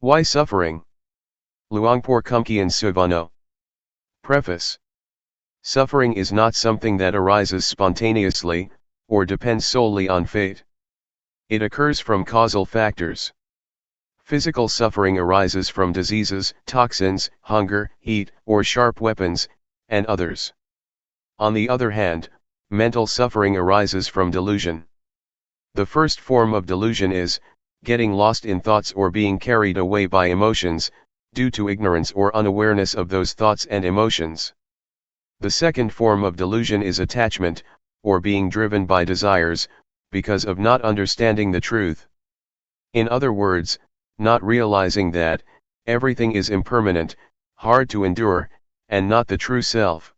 Why suffering? Luangpor Teean Suvano. Preface. Suffering is not something that arises spontaneously, or depends solely on fate. It occurs from causal factors. Physical suffering arises from diseases, toxins, hunger, heat, or sharp weapons, and others. On the other hand, mental suffering arises from delusion. The first form of delusion is getting lost in thoughts or being carried away by emotions, due to ignorance or unawareness of those thoughts and emotions. The second form of delusion is attachment, or being driven by desires, because of not understanding the truth. In other words, not realizing that everything is impermanent, hard to endure, and not the true self.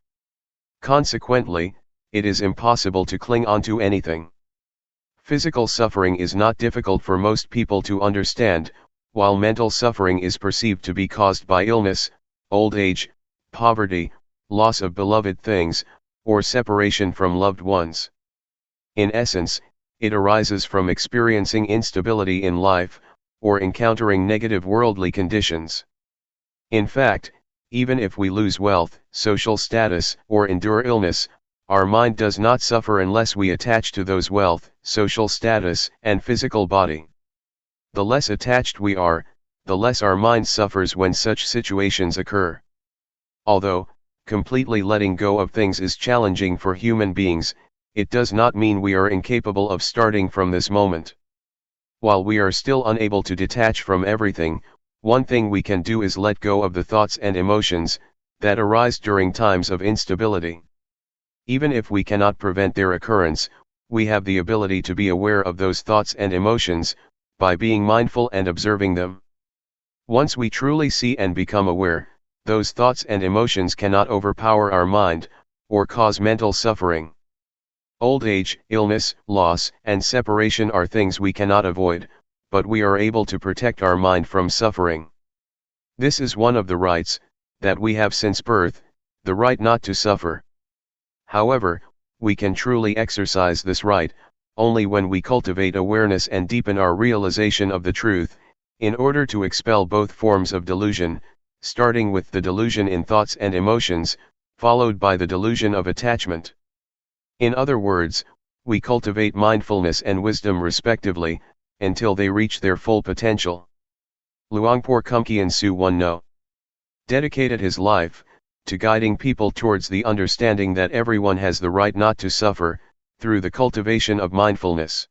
Consequently, it is impossible to cling onto anything. Physical suffering is not difficult for most people to understand, while mental suffering is perceived to be caused by illness, old age, poverty, loss of beloved things, or separation from loved ones. In essence, it arises from experiencing instability in life, or encountering negative worldly conditions. In fact, even if we lose wealth, social status, or endure illness, our mind does not suffer unless we attach to those wealth, social status, and physical body. The less attached we are, the less our mind suffers when such situations occur. Although, completely letting go of things is challenging for human beings, it does not mean we are incapable of starting from this moment. While we are still unable to detach from everything, one thing we can do is let go of the thoughts and emotions that arise during times of instability. Even if we cannot prevent their occurrence, we have the ability to be aware of those thoughts and emotions, by being mindful and observing them. Once we truly see and become aware, those thoughts and emotions cannot overpower our mind, or cause mental suffering. Old age, illness, loss, and separation are things we cannot avoid, but we are able to protect our mind from suffering. This is one of the rights that we have since birth, the right not to suffer. However, we can truly exercise this right only when we cultivate awareness and deepen our realization of the truth, in order to expel both forms of delusion, starting with the delusion in thoughts and emotions, followed by the delusion of attachment. In other words, we cultivate mindfulness and wisdom respectively, until they reach their full potential. Luangpor Teean Suvano dedicated his life to guiding people towards the understanding that everyone has the right not to suffer, through the cultivation of mindfulness.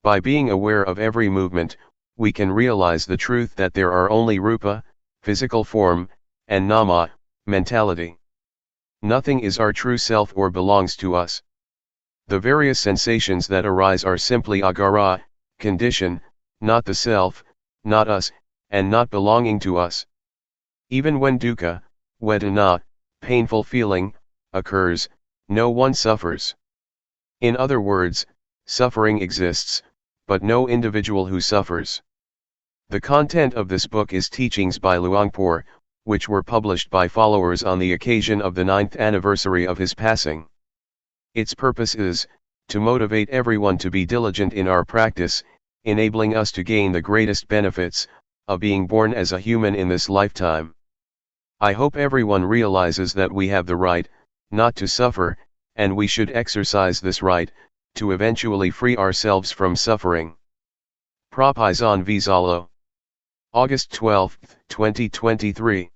By being aware of every movement, we can realize the truth that there are only rupa, physical form, and nama, mentality. Nothing is our true self or belongs to us. The various sensations that arise are simply agara, condition, not the self, not us, and not belonging to us. Even when dukkha, vedana, painful feeling, occurs, no one suffers. In other words, suffering exists, but no individual who suffers. The content of this book is teachings by Luangpor, which were published by followers on the occasion of the 9th anniversary of his passing. Its purpose is to motivate everyone to be diligent in our practice, enabling us to gain the greatest benefits of being born as a human in this lifetime. I hope everyone realizes that we have the right not to suffer, and we should exercise this right to eventually free ourselves from suffering. Propizon Vizalo. August 12, 2023.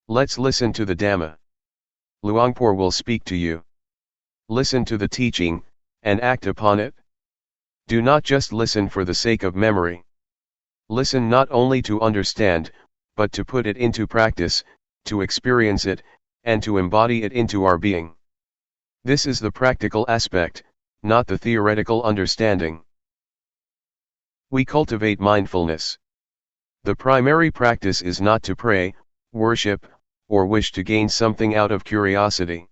Let's listen to the Dhamma. Luangpor will speak to you. Listen to the teaching, and act upon it. Do not just listen for the sake of memory. Listen not only to understand, but to put it into practice, to experience it, and to embody it into our being. This is the practical aspect, not the theoretical understanding. We cultivate mindfulness. The primary practice is not to pray, worship, or wish to gain something out of curiosity.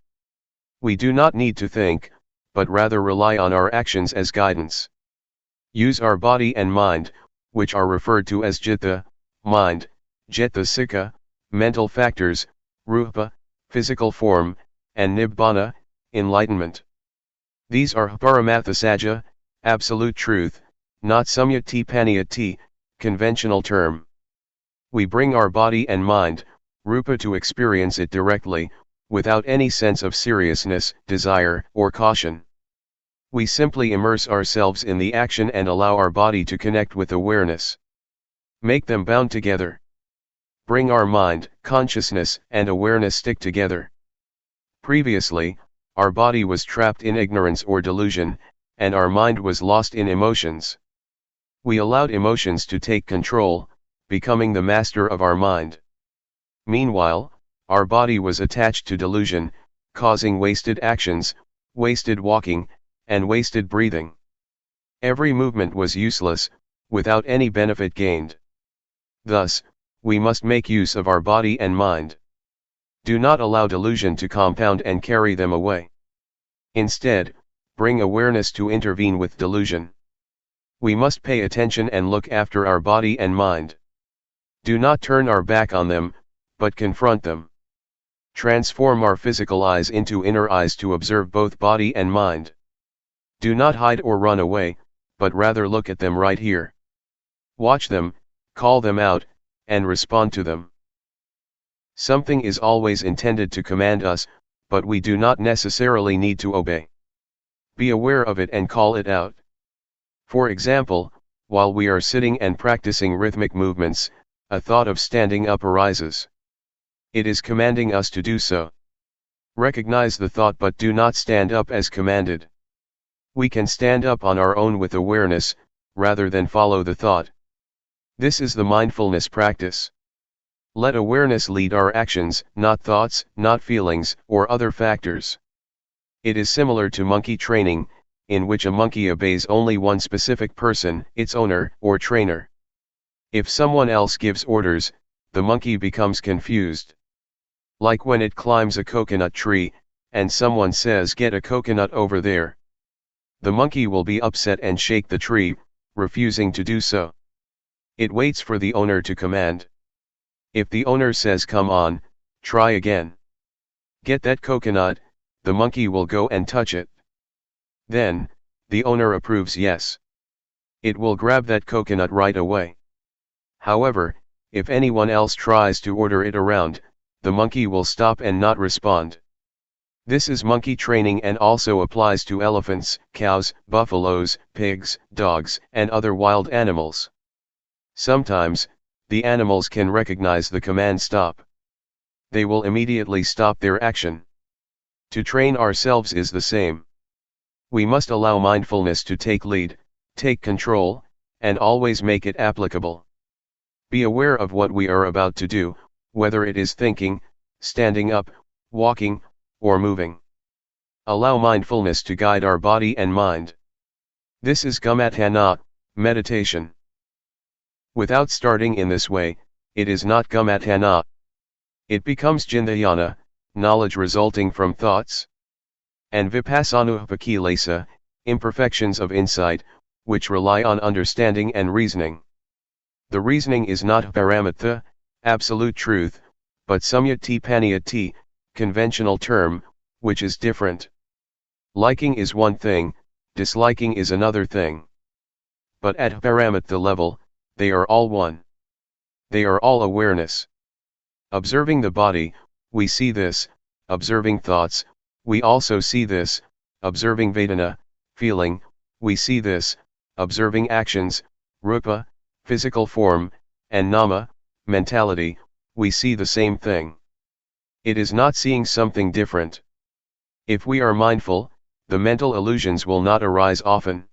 We do not need to think, but rather rely on our actions as guidance. Use our body and mind, which are referred to as citta, mind, cetasika, mental factors, rupa, physical form, and nibbana, enlightenment. These are paramathasaja, absolute truth, not samyati paniyati, conventional term. We bring our body and mind, rupa, to experience it directly, without any sense of seriousness, desire, or caution. We simply immerse ourselves in the action and allow our body to connect with awareness. Make them bound together. Bring our mind, consciousness, and awareness stick together. Previously, our body was trapped in ignorance or delusion, and our mind was lost in emotions. We allowed emotions to take control, becoming the master of our mind. Meanwhile, our body was attached to delusion, causing wasted actions, wasted walking, and wasted breathing. Every movement was useless, without any benefit gained. Thus, we must make use of our body and mind. Do not allow delusion to compound and carry them away. Instead, bring awareness to intervene with delusion. We must pay attention and look after our body and mind. Do not turn our back on them, but confront them. Transform our physical eyes into inner eyes to observe both body and mind. Do not hide or run away, but rather look at them right here. Watch them, call them out, and respond to them. Something is always intended to command us, but we do not necessarily need to obey. Be aware of it and call it out. For example, while we are sitting and practicing rhythmic movements, a thought of standing up arises. It is commanding us to do so. Recognize the thought but do not stand up as commanded. We can stand up on our own with awareness, rather than follow the thought. This is the mindfulness practice. Let awareness lead our actions, not thoughts, not feelings, or other factors. It is similar to monkey training, in which a monkey obeys only one specific person, its owner or trainer. If someone else gives orders, the monkey becomes confused. Like when it climbs a coconut tree, and someone says, "Get a coconut over there." The monkey will be upset and shake the tree, refusing to do so. It waits for the owner to command. If the owner says, "Come on, try again. Get that coconut," the monkey will go and touch it. Then, the owner approves yes. It will grab that coconut right away. However, if anyone else tries to order it around, the monkey will stop and not respond. This is monkey training and also applies to elephants, cows, buffaloes, pigs, dogs, and other wild animals. Sometimes, the animals can recognize the command stop. They will immediately stop their action. To train ourselves is the same. We must allow mindfulness to take lead, take control, and always make it applicable. Be aware of what we are about to do, whether it is thinking, standing up, walking, or moving. Allow mindfulness to guide our body and mind. This is gamatthana, meditation. Without starting in this way, it is not gamatthana. It becomes cintayana, knowledge resulting from thoughts. And vipassana upakilesa, imperfections of insight, which rely on understanding and reasoning. The reasoning is not paramatha, absolute truth, but samyati paniyati, conventional term, which is different. Liking is one thing, disliking is another thing. But at paramatha level, they are all one. They are all awareness. Observing the body, we see this; observing thoughts, we also see this; observing vedana, feeling, we see this; observing actions, rupa, physical form, and nama, mentality, we see the same thing. It is not seeing something different. If we are mindful, the mental illusions will not arise often.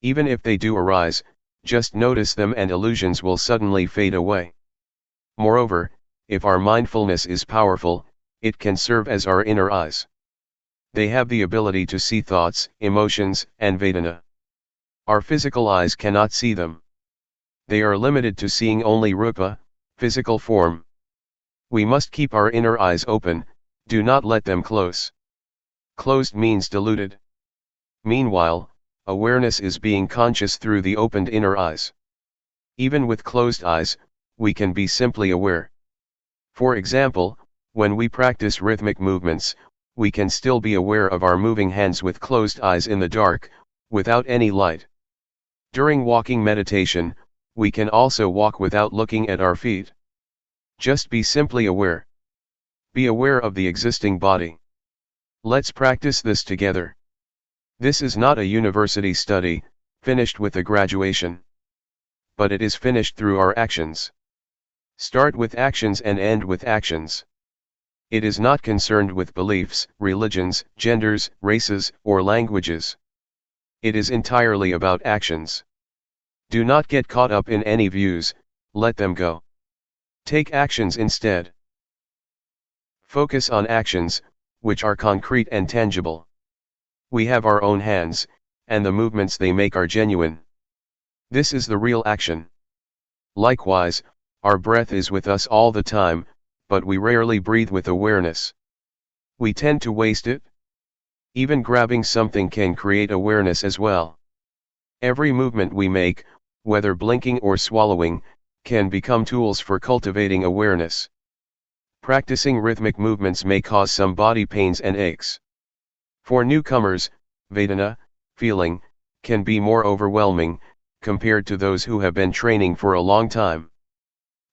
Even if they do arise, just notice them and illusions will suddenly fade away. Moreover, if our mindfulness is powerful, it can serve as our inner eyes. They have the ability to see thoughts, emotions, and vedana. Our physical eyes cannot see them. They are limited to seeing only rupa, physical form. We must keep our inner eyes open, do not let them close. Closed means diluted. Meanwhile, awareness is being conscious through the opened inner eyes. Even with closed eyes, we can be simply aware. For example, when we practice rhythmic movements, we can still be aware of our moving hands with closed eyes in the dark, without any light. During walking meditation, we can also walk without looking at our feet. Just be simply aware. Be aware of the existing body. Let's practice this together. This is not a university study, finished with a graduation. But it is finished through our actions. Start with actions and end with actions. It is not concerned with beliefs, religions, genders, races, or languages. It is entirely about actions. Do not get caught up in any views, let them go. Take actions instead. Focus on actions, which are concrete and tangible. We have our own hands, and the movements they make are genuine. This is the real action. Likewise, our breath is with us all the time, but we rarely breathe with awareness. We tend to waste it. Even grabbing something can create awareness as well. Every movement we make, whether blinking or swallowing, can become tools for cultivating awareness. Practicing rhythmic movements may cause some body pains and aches. For newcomers, Vedana, feeling, can be more overwhelming, compared to those who have been training for a long time.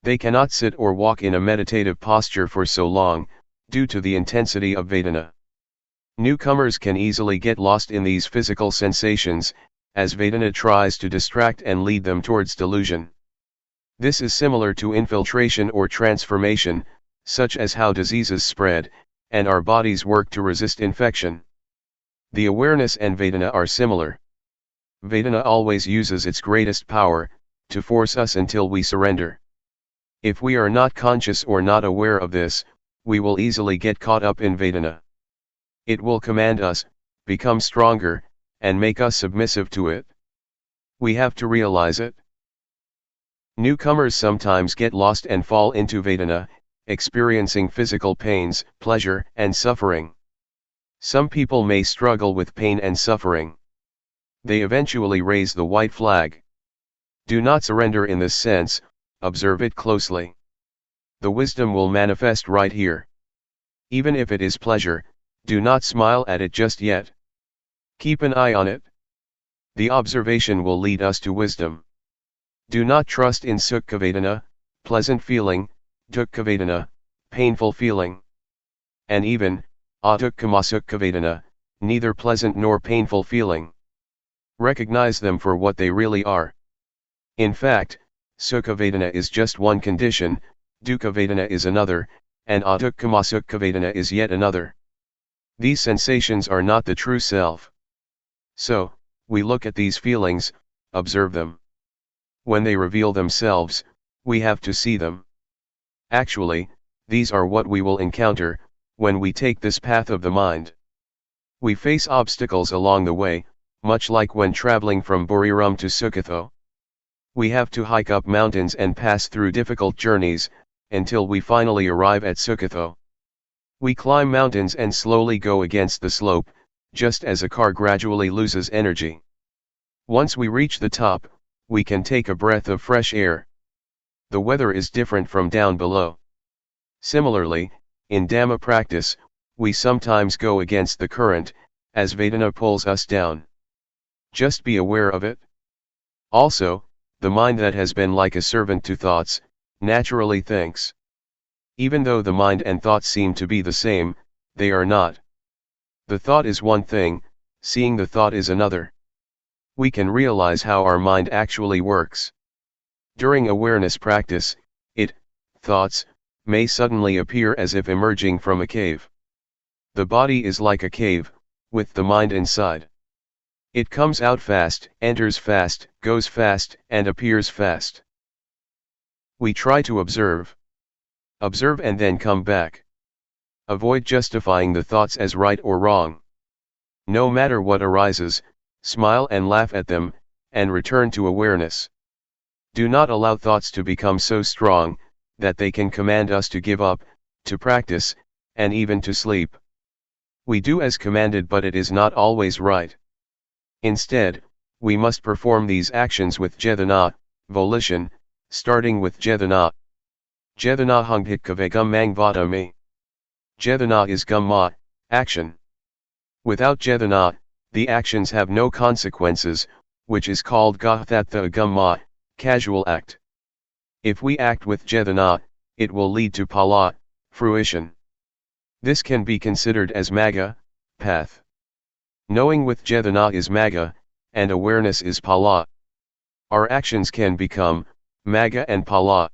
They cannot sit or walk in a meditative posture for so long, due to the intensity of Vedana. Newcomers can easily get lost in these physical sensations, as Vedana tries to distract and lead them towards delusion. This is similar to infiltration or transformation, such as how diseases spread, and our bodies work to resist infection. The awareness and Vedana are similar. Vedana always uses its greatest power, to force us until we surrender. If we are not conscious or not aware of this, we will easily get caught up in Vedana. It will command us, become stronger, and make us submissive to it. We have to realize it. Newcomers sometimes get lost and fall into Vedana, experiencing physical pains, pleasure, and suffering. Some people may struggle with pain and suffering. They eventually raise the white flag. Do not surrender in this sense, observe it closely. The wisdom will manifest right here. Even if it is pleasure, do not smile at it just yet. Keep an eye on it. The observation will lead us to wisdom. Do not trust in Sukhavedana, pleasant feeling, Dukkhavedana, painful feeling. And even, Adukkhamasukhavedana, neither pleasant nor painful feeling. Recognize them for what they really are. In fact, Sukhavedana is just one condition, Dukkhavedana is another, and Adukkhamasukhavedana is yet another. These sensations are not the true self. So, we look at these feelings, observe them. When they reveal themselves, we have to see them. Actually, these are what we will encounter, when we take this path of the mind. We face obstacles along the way, much like when traveling from Buriram to Sukatho. We have to hike up mountains and pass through difficult journeys, until we finally arrive at Sukatho. We climb mountains and slowly go against the slope, just as a car gradually loses energy. Once we reach the top, we can take a breath of fresh air. The weather is different from down below. Similarly, in Dhamma practice, we sometimes go against the current, as Vedana pulls us down. Just be aware of it. Also, the mind that has been like a servant to thoughts, naturally thinks. Even though the mind and thought seem to be the same, they are not. The thought is one thing, seeing the thought is another. We can realize how our mind actually works. During awareness practice, thoughts, may suddenly appear as if emerging from a cave. The body is like a cave, with the mind inside. It comes out fast, enters fast, goes fast, and appears fast. We try to observe. Observe and then come back. Avoid justifying the thoughts as right or wrong. No matter what arises, smile and laugh at them, and return to awareness. Do not allow thoughts to become so strong that they can command us to give up, to practice, and even to sleep. We do as commanded, but it is not always right. Instead, we must perform these actions with cetana, volition, starting with cetana. Cetana hunghit kave gum mang vata me. Cetana is gumma, action. Without cetana, the actions have no consequences, which is called gahthatha gumma, casual act. If we act with cetana, it will lead to phala, fruition. This can be considered as magga, path. Knowing with cetana is magga, and awareness is phala. Our actions can become magga and phala.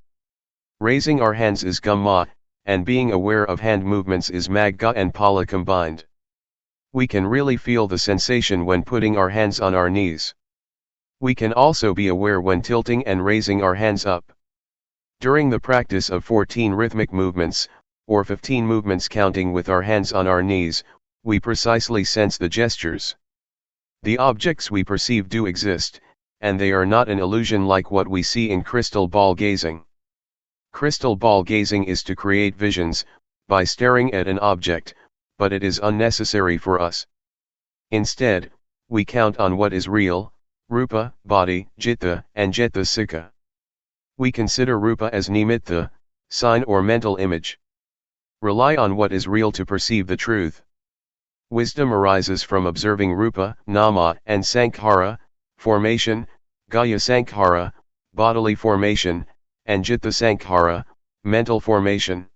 Raising our hands is gumma, and being aware of hand movements is magga and phala combined. We can really feel the sensation when putting our hands on our knees. We can also be aware when tilting and raising our hands up. During the practice of 14 rhythmic movements, or 15 movements counting with our hands on our knees, we precisely sense the gestures. The objects we perceive do exist, and they are not an illusion like what we see in crystal ball gazing. Crystal ball gazing is to create visions, by staring at an object, but it is unnecessary for us. Instead, we count on what is real, rupa, body, citta, and citta sikha. We consider rupa as nimitta, sign or mental image. Rely on what is real to perceive the truth. Wisdom arises from observing rupa, nama, and sankhara, formation, gaya sankhara, bodily formation, and citta sankhara, mental formation.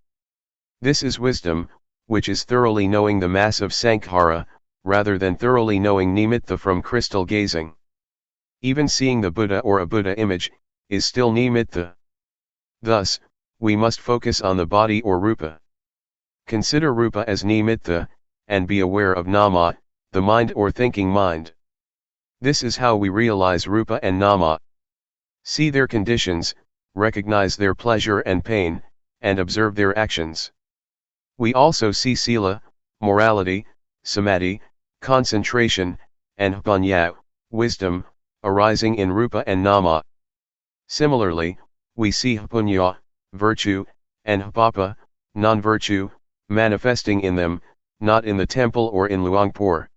This is wisdom, which is thoroughly knowing the mass of sankhara, rather than thoroughly knowing nimitta from crystal gazing. Even seeing the Buddha or a Buddha image, is still nimitta. Thus, we must focus on the body or rupa. Consider rupa as nimitta, and be aware of nama, the mind or thinking mind. This is how we realize rupa and nama. See their conditions, recognize their pleasure and pain, and observe their actions. We also see sila, morality, samadhi, concentration, and panya, wisdom, arising in rupa and nama. Similarly, we see punya, virtue, and papa, non-virtue, manifesting in them, not in the temple or in Luangpor.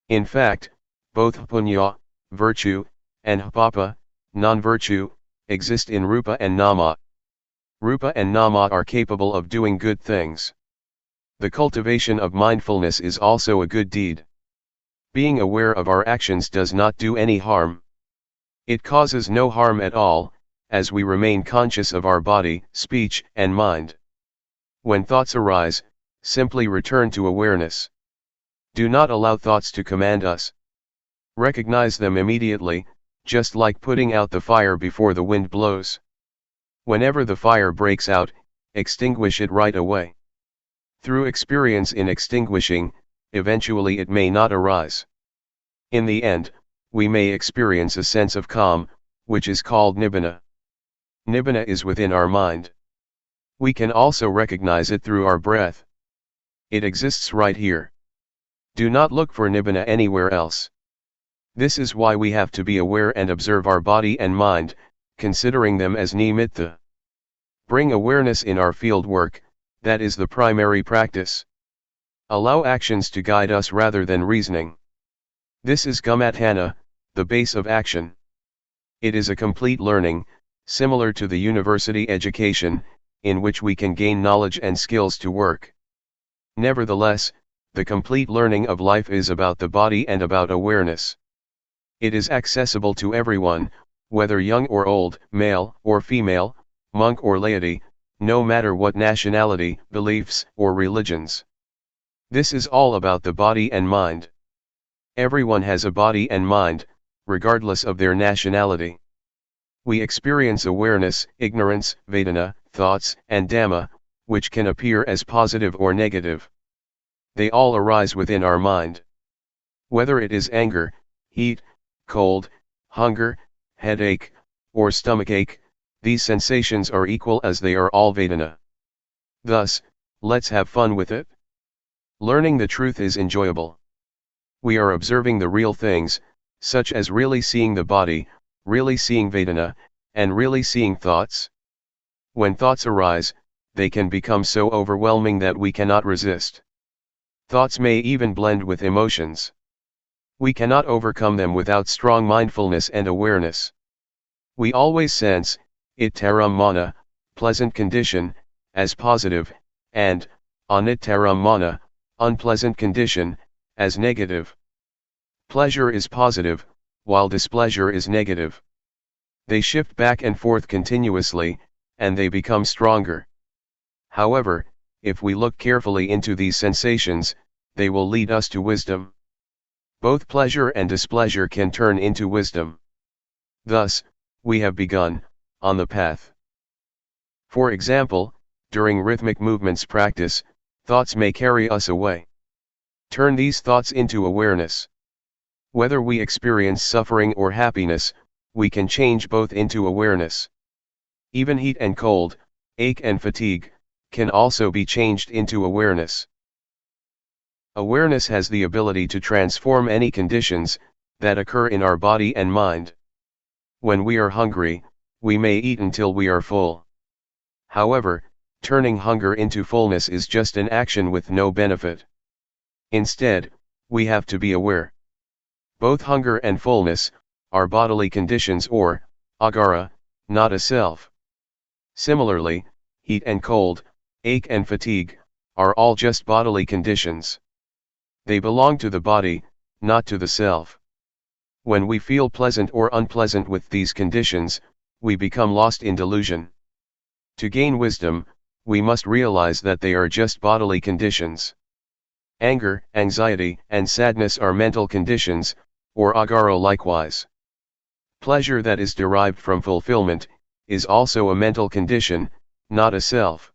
In fact, both punya, virtue, and papa, non-virtue, exist in rupa and nama. Rupa and nama are capable of doing good things. The cultivation of mindfulness is also a good deed. Being aware of our actions does not do any harm. It causes no harm at all, as we remain conscious of our body, speech, and mind. When thoughts arise, simply return to awareness. Do not allow thoughts to command us. Recognize them immediately, just like putting out the fire before the wind blows. Whenever the fire breaks out, extinguish it right away. Through experience in extinguishing, eventually it may not arise. In the end, we may experience a sense of calm, which is called nibbana. Nibbana is within our mind. We can also recognize it through our breath. It exists right here. Do not look for nibbana anywhere else. This is why we have to be aware and observe our body and mind, considering them as nimitta. Bring awareness in our field work, that is the primary practice. Allow actions to guide us rather than reasoning. This is gumatthana, the base of action. It is a complete learning, similar to the university education, in which we can gain knowledge and skills to work. Nevertheless, the complete learning of life is about the body and about awareness. It is accessible to everyone, whether young or old, male or female, monk or laity, no matter what nationality, beliefs, or religions. This is all about the body and mind. Everyone has a body and mind, regardless of their nationality. We experience awareness, ignorance, vedana, thoughts, and dhamma, which can appear as positive or negative. They all arise within our mind. Whether it is anger, heat, cold, hunger, headache, or stomachache, these sensations are equal as they are all vedana. Thus, let's have fun with it. Learning the truth is enjoyable. We are observing the real things, such as really seeing the body, really seeing Vedana, and really seeing thoughts. When thoughts arise, they can become so overwhelming that we cannot resist. Thoughts may even blend with emotions. We cannot overcome them without strong mindfulness and awareness. We always sense, ittaram mana, pleasant condition, as positive, and, anittaram mana, unpleasant condition, as negative. Pleasure is positive, while displeasure is negative. They shift back and forth continuously, and they become stronger. However, if we look carefully into these sensations, they will lead us to wisdom. Both pleasure and displeasure can turn into wisdom. Thus, we have begun, on the path. For example, during rhythmic movements practice, thoughts may carry us away. Turn these thoughts into awareness. Whether we experience suffering or happiness, we can change both into awareness. Even heat and cold, ache and fatigue, can also be changed into awareness. Awareness has the ability to transform any conditions that occur in our body and mind. When we are hungry, we may eat until we are full. However, turning hunger into fullness is just an action with no benefit. Instead, we have to be aware. Both hunger and fullness are bodily conditions or agara, not a self. Similarly, heat and cold, ache and fatigue, are all just bodily conditions. They belong to the body, not to the self. When we feel pleasant or unpleasant with these conditions, we become lost in delusion. To gain wisdom, we must realize that they are just bodily conditions. Anger, anxiety, and sadness are mental conditions, or agaro likewise. Pleasure that is derived from fulfillment is also a mental condition, not a self.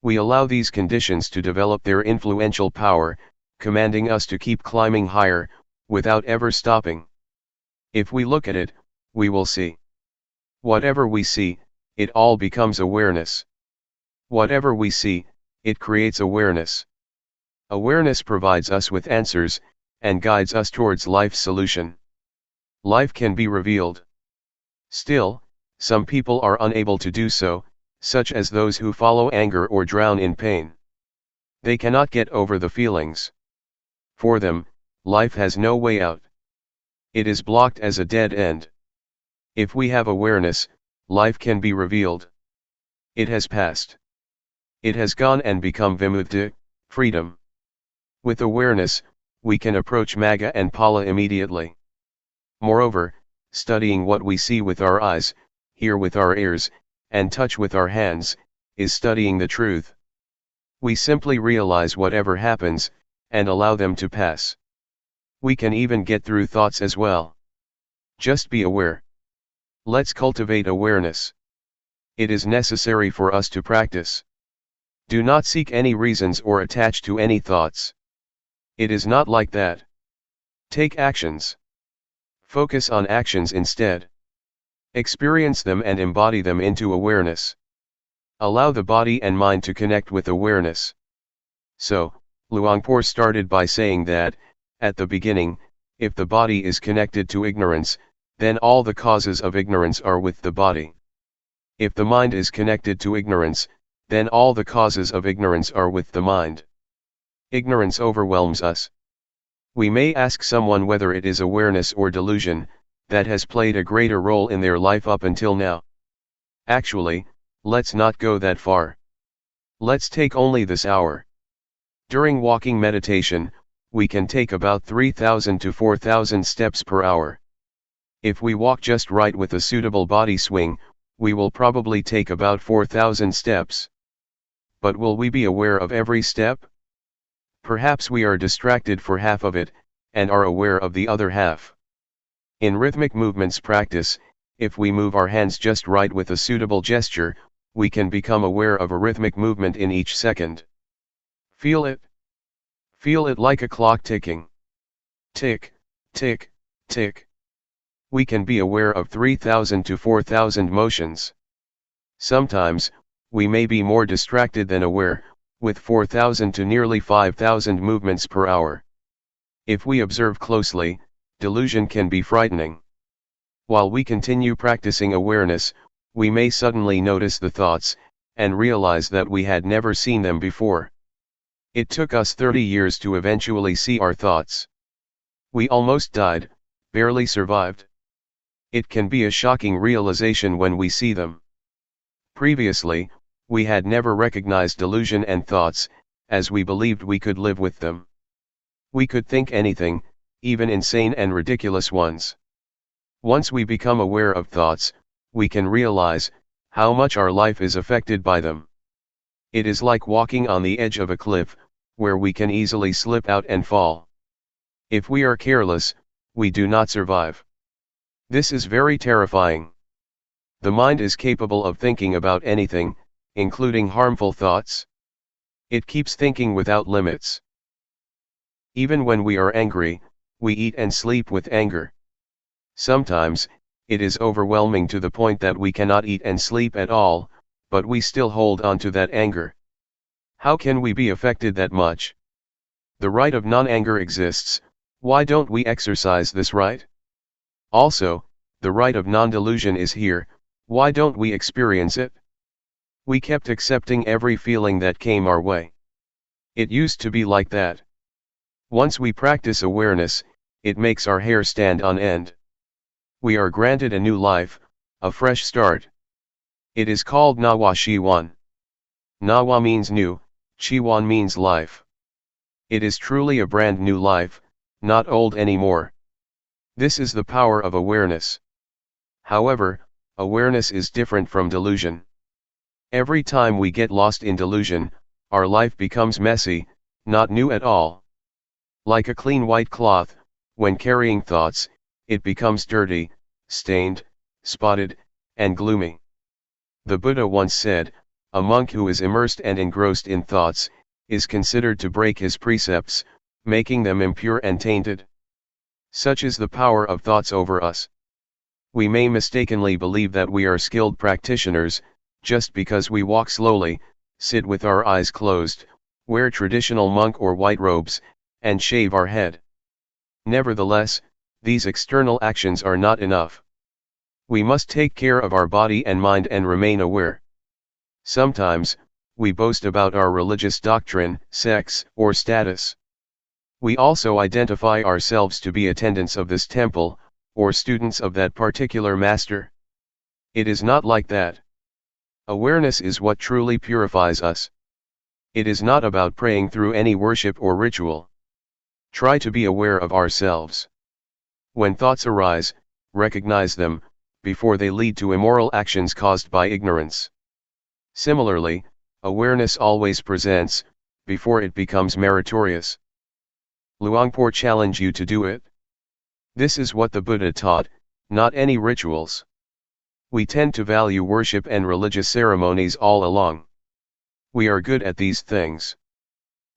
We allow these conditions to develop their influential power, commanding us to keep climbing higher, without ever stopping. If we look at it, we will see. Whatever we see, it all becomes awareness. Whatever we see, it creates awareness. Awareness provides us with answers, and guides us towards life's solution. Life can be revealed. Still, some people are unable to do so, such as those who follow anger or drown in pain. They cannot get over the feelings. For them, life has no way out. It is blocked as a dead end. If we have awareness, life can be revealed. It has passed. It has gone and become vimukti, freedom. With awareness, we can approach Magga and Phala immediately. Moreover, studying what we see with our eyes, hear with our ears, and touch with our hands, is studying the truth. We simply realize whatever happens, and allow them to pass. We can even get through thoughts as well. Just be aware. Let's cultivate awareness. It is necessary for us to practice. Do not seek any reasons or attach to any thoughts. It is not like that. Take actions. Focus on actions instead. Experience them and embody them into awareness. Allow the body and mind to connect with awareness. So, Luangpor started by saying that, at the beginning, if the body is connected to ignorance, then all the causes of ignorance are with the body. If the mind is connected to ignorance, then all the causes of ignorance are with the mind. Ignorance overwhelms us. We may ask someone whether it is awareness or delusion that has played a greater role in their life up until now. Actually, let's not go that far. Let's take only this hour. During walking meditation, we can take about 3,000 to 4,000 steps per hour. If we walk just right with a suitable body swing, we will probably take about 4,000 steps. But will we be aware of every step? Perhaps we are distracted for half of it, and are aware of the other half. In rhythmic movements practice, if we move our hands just right with a suitable gesture, we can become aware of a rhythmic movement in each second. Feel it. Feel it like a clock ticking. Tick, tick, tick. We can be aware of 3,000 to 4,000 motions. Sometimes, we may be more distracted than aware, with 4,000 to nearly 5,000 movements per hour. If we observe closely, Delusion can be frightening. While we continue practicing awareness, we may suddenly notice the thoughts, and realize that we had never seen them before. It took us 30 years to eventually see our thoughts. We almost died, barely survived. It can be a shocking realization when we see them. Previously, we had never recognized delusion and thoughts, as we believed we could live with them. We could think anything, even insane and ridiculous ones. Once we become aware of thoughts, we can realize how much our life is affected by them. It is like walking on the edge of a cliff, where we can easily slip out and fall. If we are careless, we do not survive. This is very terrifying. The mind is capable of thinking about anything, including harmful thoughts. It keeps thinking without limits. Even when we are angry, we eat and sleep with anger. Sometimes, it is overwhelming to the point that we cannot eat and sleep at all, but we still hold on to that anger. How can we be affected that much? The right of non-anger exists. Why don't we exercise this right? Also, the right of non-delusion is here. Why don't we experience it? We kept accepting every feeling that came our way. It used to be like that. Once we practice awareness, it makes our hair stand on end. We are granted a new life, a fresh start. It is called Nawa Shiwan. Nawa means new, Shiwan means life. It is truly a brand new life, not old anymore. This is the power of awareness. However, awareness is different from delusion. Every time we get lost in delusion, our life becomes messy, not new at all. Like a clean white cloth, when carrying thoughts, it becomes dirty, stained, spotted, and gloomy. The Buddha once said, a monk who is immersed and engrossed in thoughts, is considered to break his precepts, making them impure and tainted. Such is the power of thoughts over us. We may mistakenly believe that we are skilled practitioners, just because we walk slowly, sit with our eyes closed, wear traditional monk or white robes, and shave our head. Nevertheless, these external actions are not enough. We must take care of our body and mind and remain aware. Sometimes, we boast about our religious doctrine, sex, or status. We also identify ourselves to be attendants of this temple, or students of that particular master. It is not like that. Awareness is what truly purifies us. It is not about praying through any worship or ritual. Try to be aware of ourselves. When thoughts arise, recognize them, before they lead to immoral actions caused by ignorance. Similarly, awareness always presents, before it becomes meritorious. Luangpor challenge you to do it. This is what the Buddha taught, not any rituals. We tend to value worship and religious ceremonies all along. We are good at these things.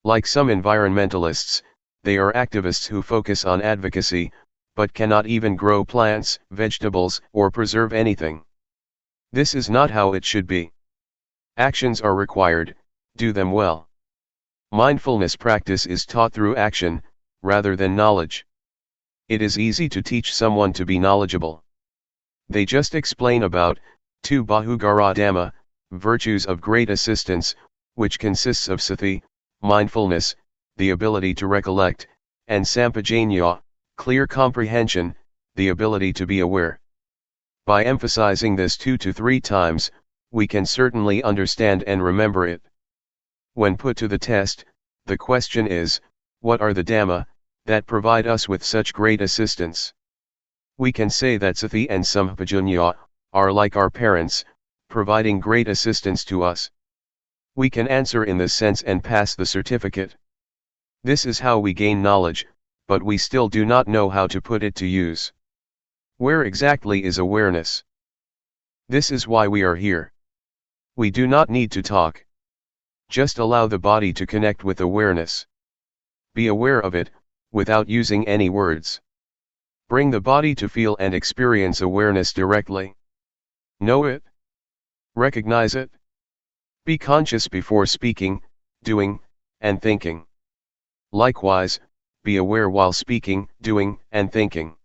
Like some environmentalists, they are activists who focus on advocacy, but cannot even grow plants, vegetables, or preserve anything. This is not how it should be. Actions are required, do them well. Mindfulness practice is taught through action, rather than knowledge. It is easy to teach someone to be knowledgeable. They just explain about, 2 Bahugara Dhamma, virtues of great assistance, which consists of sati, mindfulness, the ability to recollect, and sampajanya, clear comprehension, the ability to be aware. By emphasizing this 2 to 3 times, we can certainly understand and remember it. When put to the test, the question is, what are the Dhamma that provide us with such great assistance? We can say that sati and sampajanya are like our parents, providing great assistance to us. We can answer in this sense and pass the certificate. This is how we gain knowledge, but we still do not know how to put it to use. Where exactly is awareness? This is why we are here. We do not need to talk. Just allow the body to connect with awareness. Be aware of it, without using any words. Bring the body to feel and experience awareness directly. Know it. Recognize it. Be conscious before speaking, doing, and thinking. Likewise, be aware while speaking, doing, and thinking.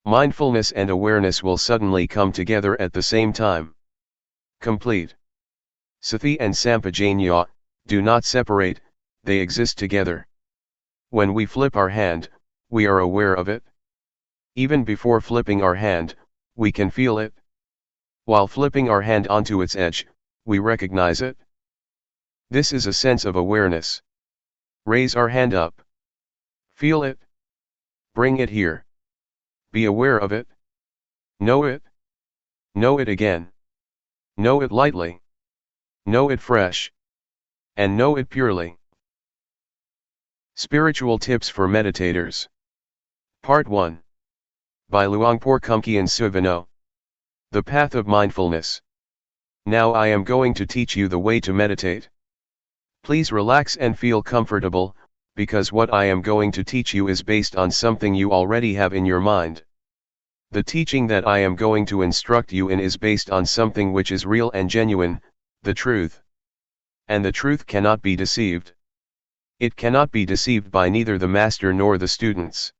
Mindfulness and awareness will suddenly come together at the same time. Complete. Sati and Sampajanya do not separate, they exist together. When we flip our hand, we are aware of it. Even before flipping our hand, we can feel it. While flipping our hand onto its edge, we recognize it. This is a sense of awareness. Raise our hand up. Feel it. Bring it here. Be aware of it. Know it. Know it again. Know it lightly. Know it fresh. And know it purely. Spiritual Tips for Meditators. Part 1. By Luangpor Teean. The Path of Mindfulness. Now I am going to teach you the way to meditate. Please relax and feel comfortable, because what I am going to teach you is based on something you already have in your mind. The teaching that I am going to instruct you in is based on something which is real and genuine, the truth. And the truth cannot be deceived. It cannot be deceived by neither the master nor the students.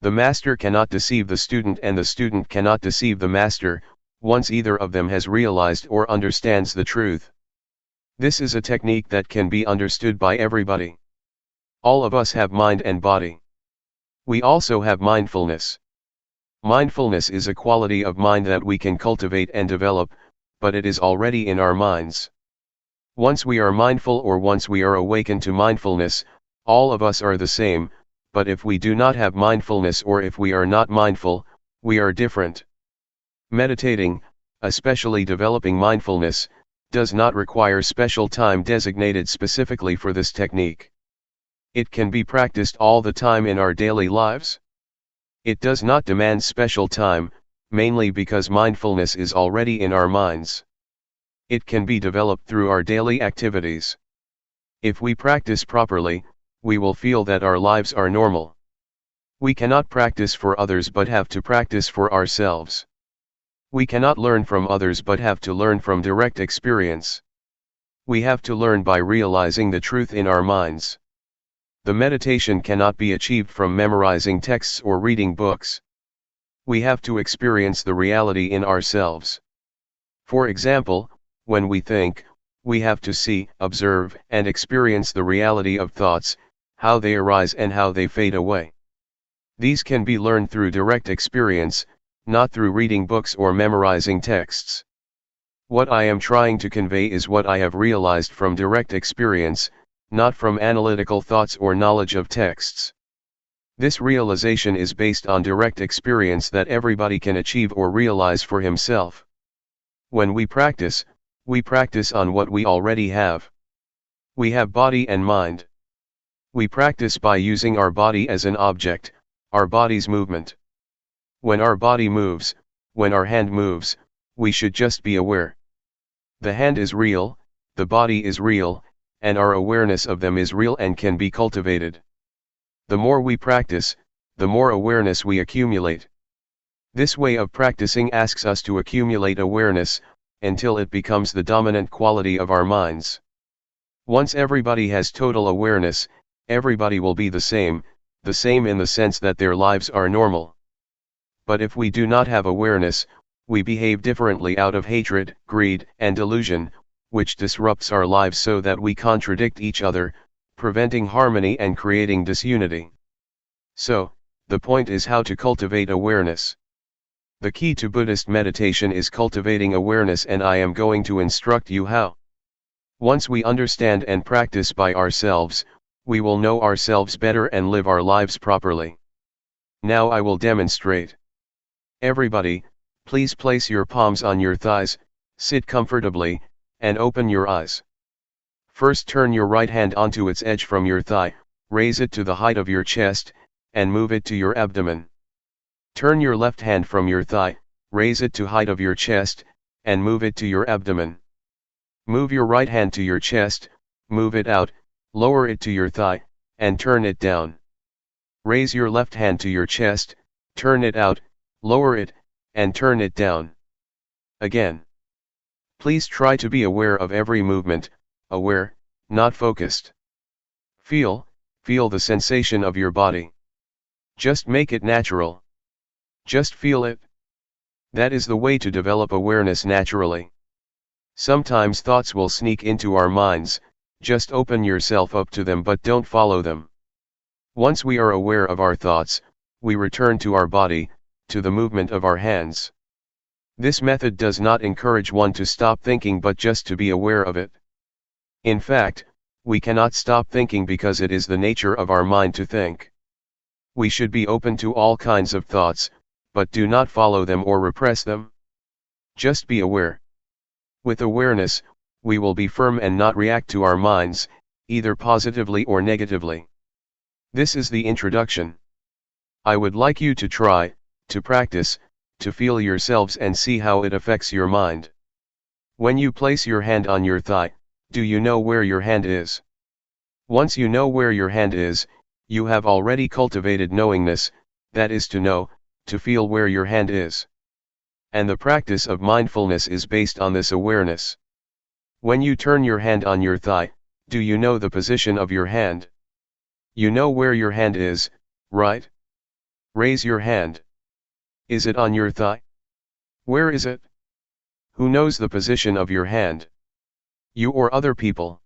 The master cannot deceive the student and the student cannot deceive the master, once either of them has realized or understands the truth. This is a technique that can be understood by everybody. All of us have mind and body. We also have mindfulness. Mindfulness is a quality of mind that we can cultivate and develop, but it is already in our minds. Once we are mindful or once we are awakened to mindfulness, all of us are the same, but if we do not have mindfulness or if we are not mindful, we are different. Meditating, especially developing mindfulness, does not require special time designated specifically for this technique. It can be practiced all the time in our daily lives. It does not demand special time, mainly because mindfulness is already in our minds. It can be developed through our daily activities. If we practice properly, we will feel that our lives are normal. We cannot practice for others but have to practice for ourselves. We cannot learn from others but have to learn from direct experience. We have to learn by realizing the truth in our minds. The meditation cannot be achieved from memorizing texts or reading books. We have to experience the reality in ourselves. For example, when we think, we have to see, observe, and experience the reality of thoughts, how they arise and how they fade away. These can be learned through direct experience, not through reading books or memorizing texts. What I am trying to convey is what I have realized from direct experience, not from analytical thoughts or knowledge of texts. This realization is based on direct experience that everybody can achieve or realize for himself. When we practice on what we already have. We have body and mind. We practice by using our body as an object, our body's movement. When our body moves, when our hand moves, we should just be aware. The hand is real, the body is real, and our awareness of them is real and can be cultivated. The more we practice, the more awareness we accumulate. This way of practicing asks us to accumulate awareness, until it becomes the dominant quality of our minds. Once everybody has total awareness, everybody will be the same in the sense that their lives are normal. But if we do not have awareness, we behave differently out of hatred, greed, and delusion, which disrupts our lives so that we contradict each other, preventing harmony and creating disunity. So, the point is how to cultivate awareness. The key to Buddhist meditation is cultivating awareness, and I am going to instruct you how. Once we understand and practice by ourselves, we will know ourselves better and live our lives properly. Now I will demonstrate. Everybody, please place your palms on your thighs, sit comfortably, and open your eyes. First turn your right hand onto its edge from your thigh, raise it to the height of your chest, and move it to your abdomen. Turn your left hand from your thigh, raise it to height of your chest, and move it to your abdomen. Move your right hand to your chest, move it out, lower it to your thigh, and turn it down. Raise your left hand to your chest, turn it out, lower it, and turn it down. Again. Please try to be aware of every movement, aware, not focused. Feel Feel the sensation of your body. Just make it natural. Just feel it. That is the way to develop awareness naturally. Sometimes thoughts will sneak into our minds, just open yourself up to them but don't follow them. Once we are aware of our thoughts, we return to our body, to the movement of our hands. This method does not encourage one to stop thinking but just to be aware of it. In fact, we cannot stop thinking because it is the nature of our mind to think. We should be open to all kinds of thoughts, but do not follow them or repress them. Just be aware. With awareness, we will be firm and not react to our minds, either positively or negatively. This is the introduction. I would like you to try, to practice, to feel yourselves and see how it affects your mind. When you place your hand on your thigh, do you know where your hand is? Once you know where your hand is, you have already cultivated knowingness, that is to know, to feel where your hand is. And the practice of mindfulness is based on this awareness. When you turn your hand on your thigh, do you know the position of your hand? You know where your hand is, right? Raise your hand. Is it on your thigh? Where is it? Who knows the position of your hand? You or other people?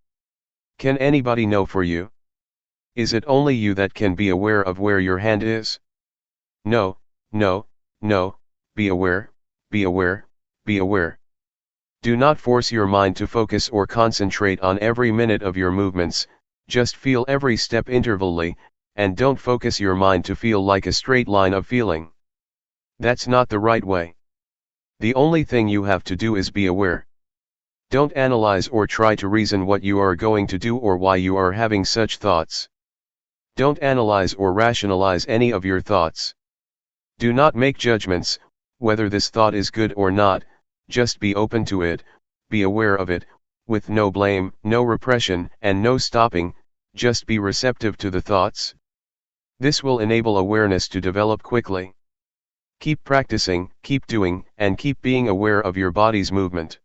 Can anybody know for you? Is it only you that can be aware of where your hand is? No, no, no, be aware, be aware, be aware. Do not force your mind to focus or concentrate on every minute of your movements, just feel every step intervally, and don't focus your mind to feel like a straight line of feeling. That's not the right way. The only thing you have to do is be aware. Don't analyze or try to reason what you are going to do or why you are having such thoughts. Don't analyze or rationalize any of your thoughts. Do not make judgments, whether this thought is good or not, just be open to it, be aware of it, with no blame, no repression, and no stopping, just be receptive to the thoughts. This will enable awareness to develop quickly. Keep practicing, keep doing, and keep being aware of your body's movement.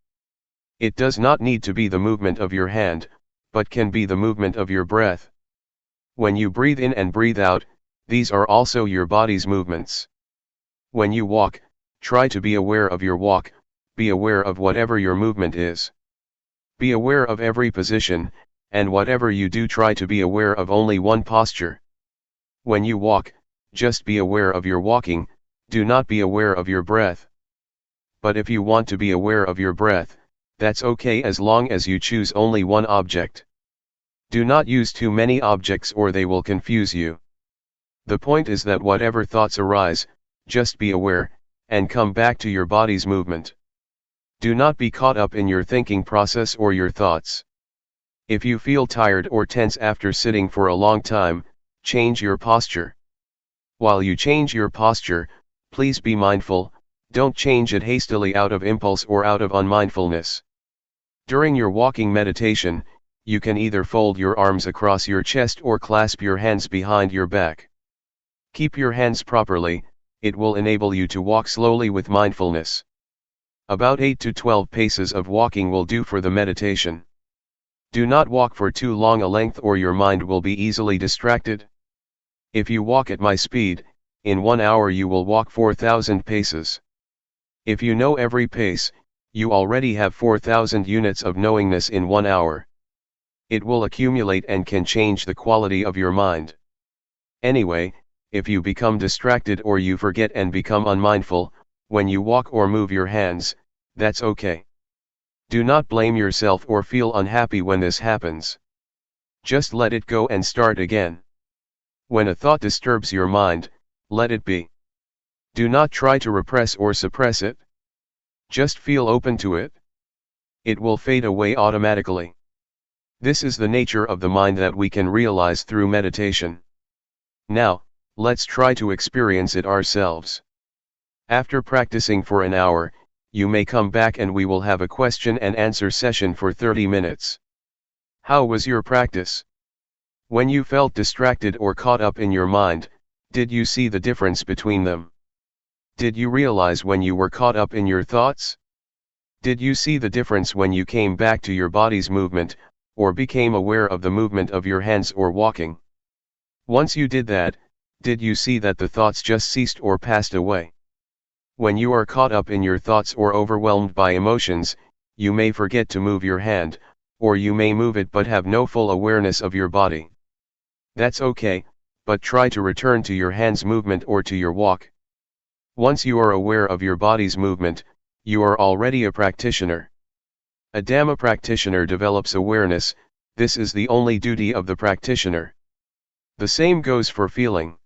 It does not need to be the movement of your hand, but can be the movement of your breath. When you breathe in and breathe out, these are also your body's movements. When you walk, try to be aware of your walk, be aware of whatever your movement is. Be aware of every position, and whatever you do try to be aware of only one posture. When you walk, just be aware of your walking, do not be aware of your breath. But if you want to be aware of your breath, that's okay as long as you choose only one object. Do not use too many objects or they will confuse you. The point is that whatever thoughts arise, just be aware, and come back to your body's movement. Do not be caught up in your thinking process or your thoughts. If you feel tired or tense after sitting for a long time, change your posture. While you change your posture, please be mindful, don't change it hastily out of impulse or out of unmindfulness. During your walking meditation, you can either fold your arms across your chest or clasp your hands behind your back. Keep your hands properly, it will enable you to walk slowly with mindfulness. About 8 to 12 paces of walking will do for the meditation. Do not walk for too long a length or your mind will be easily distracted. If you walk at my speed, in 1 hour you will walk 4,000 paces. If you know every pace, you already have 4,000 units of knowingness in 1 hour. It will accumulate and can change the quality of your mind. Anyway, if you become distracted or you forget and become unmindful, when you walk or move your hands, that's okay. Do not blame yourself or feel unhappy when this happens. Just let it go and start again. When a thought disturbs your mind, let it be. Do not try to repress or suppress it. Just feel open to it. It will fade away automatically. This is the nature of the mind that we can realize through meditation. Now, let's try to experience it ourselves. After practicing for an hour, you may come back and we will have a question and answer session for 30 minutes. How was your practice? When you felt distracted or caught up in your mind, did you see the difference between them? Did you realize when you were caught up in your thoughts? Did you see the difference when you came back to your body's movement, or became aware of the movement of your hands or walking? Once you did that, did you see that the thoughts just ceased or passed away? When you are caught up in your thoughts or overwhelmed by emotions, you may forget to move your hand, or you may move it but have no full awareness of your body. That's okay, but try to return to your hand's movement or to your walk. Once you are aware of your body's movement, you are already a practitioner. A Dhamma practitioner develops awareness. This is the only duty of the practitioner. The same goes for feeling.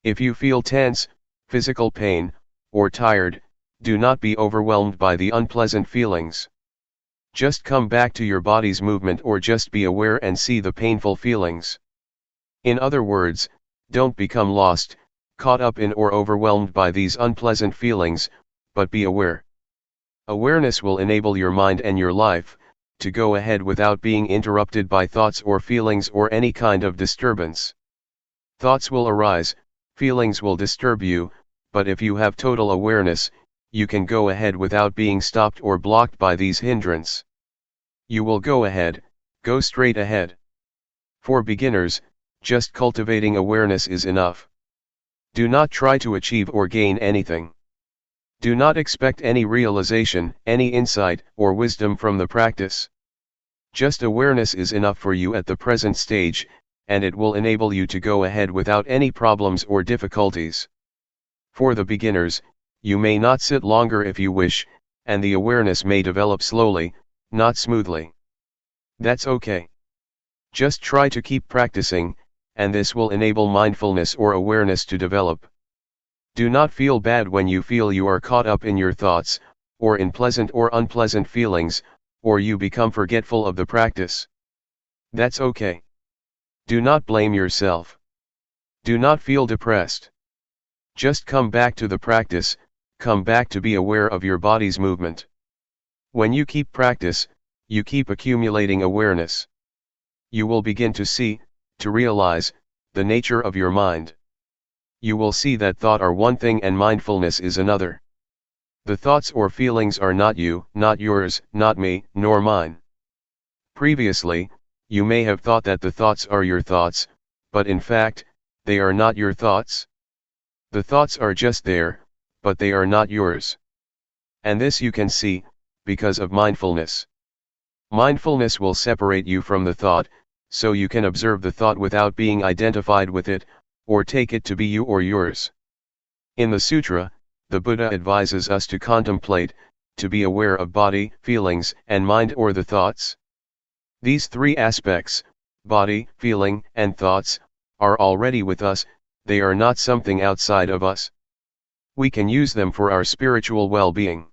If you feel tense, physical pain, or tired, do not be overwhelmed by the unpleasant feelings. Just come back to your body's movement or just be aware and see the painful feelings. In other words, don't become lost, caught up in or overwhelmed by these unpleasant feelings, but be aware. Awareness will enable your mind and your life to go ahead without being interrupted by thoughts or feelings or any kind of disturbance. Thoughts will arise, feelings will disturb you, but if you have total awareness, you can go ahead without being stopped or blocked by these hindrances. You will go ahead, go straight ahead. For beginners, just cultivating awareness is enough. Do not try to achieve or gain anything. Do not expect any realization, any insight, or wisdom from the practice. Just awareness is enough for you at the present stage, and it will enable you to go ahead without any problems or difficulties. For the beginners, you may not sit longer if you wish, and the awareness may develop slowly, not smoothly. That's okay. Just try to keep practicing, and this will enable mindfulness or awareness to develop. Do not feel bad when you feel you are caught up in your thoughts, or in pleasant or unpleasant feelings, or you become forgetful of the practice. That's okay. Do not blame yourself. Do not feel depressed. Just come back to the practice, come back to be aware of your body's movement. When you keep practice, you keep accumulating awareness. You will begin to see, to realize, the nature of your mind. You will see that thought are one thing and mindfulness is another. The thoughts or feelings are not you, not yours, not me, nor mine. Previously, you may have thought that the thoughts are your thoughts, but in fact, they are not your thoughts. The thoughts are just there, but they are not yours. And this you can see, because of mindfulness. Mindfulness will separate you from the thought, so you can observe the thought without being identified with it, or take it to be you or yours. In the sutra, the Buddha advises us to contemplate, to be aware of body, feelings, and mind or the thoughts. These three aspects, body, feeling, and thoughts, are already with us. They are not something outside of us. We can use them for our spiritual well-being.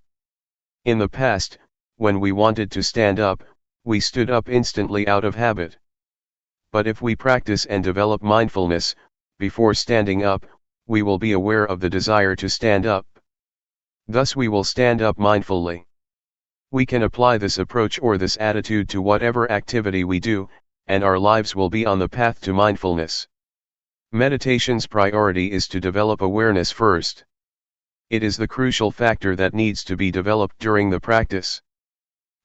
In the past, when we wanted to stand up, we stood up instantly out of habit. But if we practice and develop mindfulness, before standing up, we will be aware of the desire to stand up. Thus we will stand up mindfully. We can apply this approach or this attitude to whatever activity we do, and our lives will be on the path to mindfulness. Meditation's priority is to develop awareness first. It is the crucial factor that needs to be developed during the practice.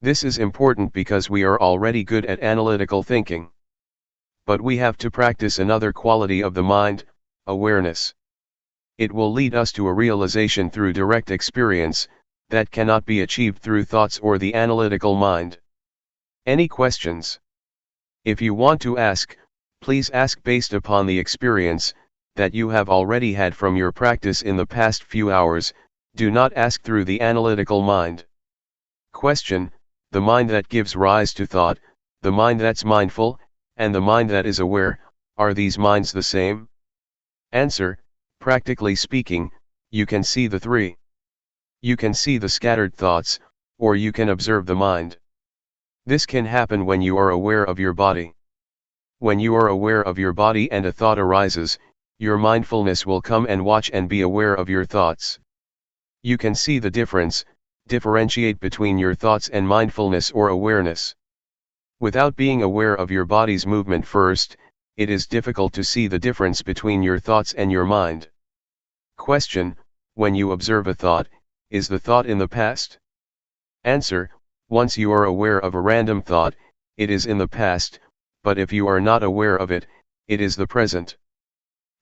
This is important because we are already good at analytical thinking. But we have to practice another quality of the mind, awareness. It will lead us to a realization through direct experience, that cannot be achieved through thoughts or the analytical mind. Any questions? If you want to ask, please ask based upon the experience that you have already had from your practice in the past few hours. Do not ask through the analytical mind. Question: the mind that gives rise to thought, the mind that's mindful, and the mind that is aware, are these minds the same? Answer: practically speaking, you can see the three. You can see the scattered thoughts, or you can observe the mind. This can happen when you are aware of your body. When you are aware of your body and a thought arises, your mindfulness will come and watch and be aware of your thoughts. You can see the difference, differentiate between your thoughts and mindfulness or awareness. Without being aware of your body's movement first, it is difficult to see the difference between your thoughts and your mind. Question: when you observe a thought, is the thought in the past? Answer: once you are aware of a random thought, it is in the past, but if you are not aware of it, it is the present.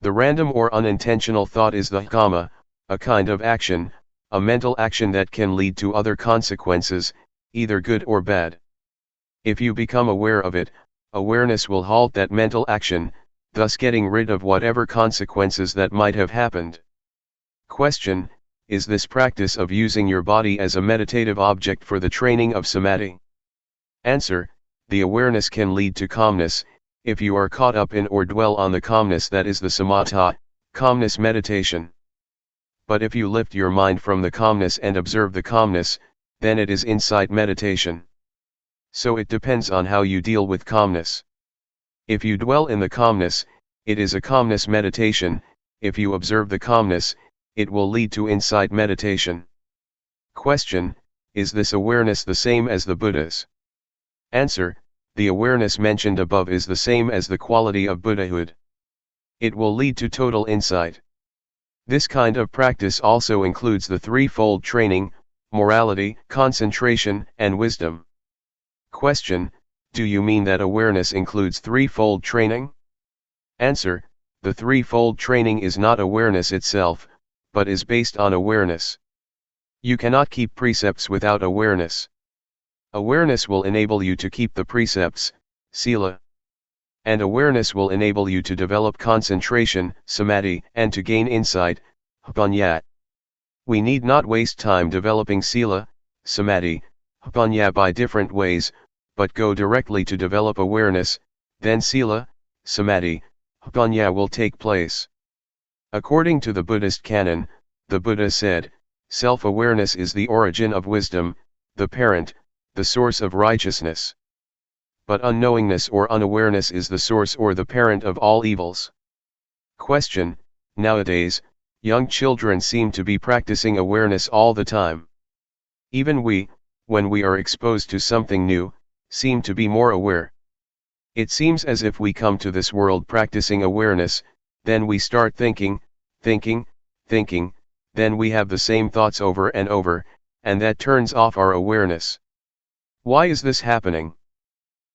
The random or unintentional thought is the kamma, a kind of action, a mental action that can lead to other consequences, either good or bad. If you become aware of it, awareness will halt that mental action, thus getting rid of whatever consequences that might have happened. Question: is this practice of using your body as a meditative object for the training of samadhi? Answer: the awareness can lead to calmness, if you are caught up in or dwell on the calmness that is the samatha, calmness meditation. But if you lift your mind from the calmness and observe the calmness, then it is insight meditation. So it depends on how you deal with calmness. If you dwell in the calmness, it is a calmness meditation. If you observe the calmness, it will lead to insight meditation. Question: is this awareness the same as the Buddha's? Answer: the awareness mentioned above is the same as the quality of Buddhahood. It will lead to total insight. This kind of practice also includes the threefold training: morality, concentration, and wisdom. Question: do you mean that awareness includes threefold training? Answer: the threefold training is not awareness itself, but is based on awareness. You cannot keep precepts without awareness. Awareness will enable you to keep the precepts, sila. And awareness will enable you to develop concentration, samadhi, and to gain insight, panya. We need not waste time developing sila, samadhi, panya by different ways, but go directly to develop awareness, then sila, samadhi, panya will take place. According to the Buddhist canon, the Buddha said, self-awareness is the origin of wisdom, the parent, the source of righteousness. But unknowingness or unawareness is the source or the parent of all evils. Question: nowadays, young children seem to be practicing awareness all the time. Even we, when we are exposed to something new, seem to be more aware. It seems as if we come to this world practicing awareness, then we start thinking, then we have the same thoughts over and over, and that turns off our awareness. Why is this happening?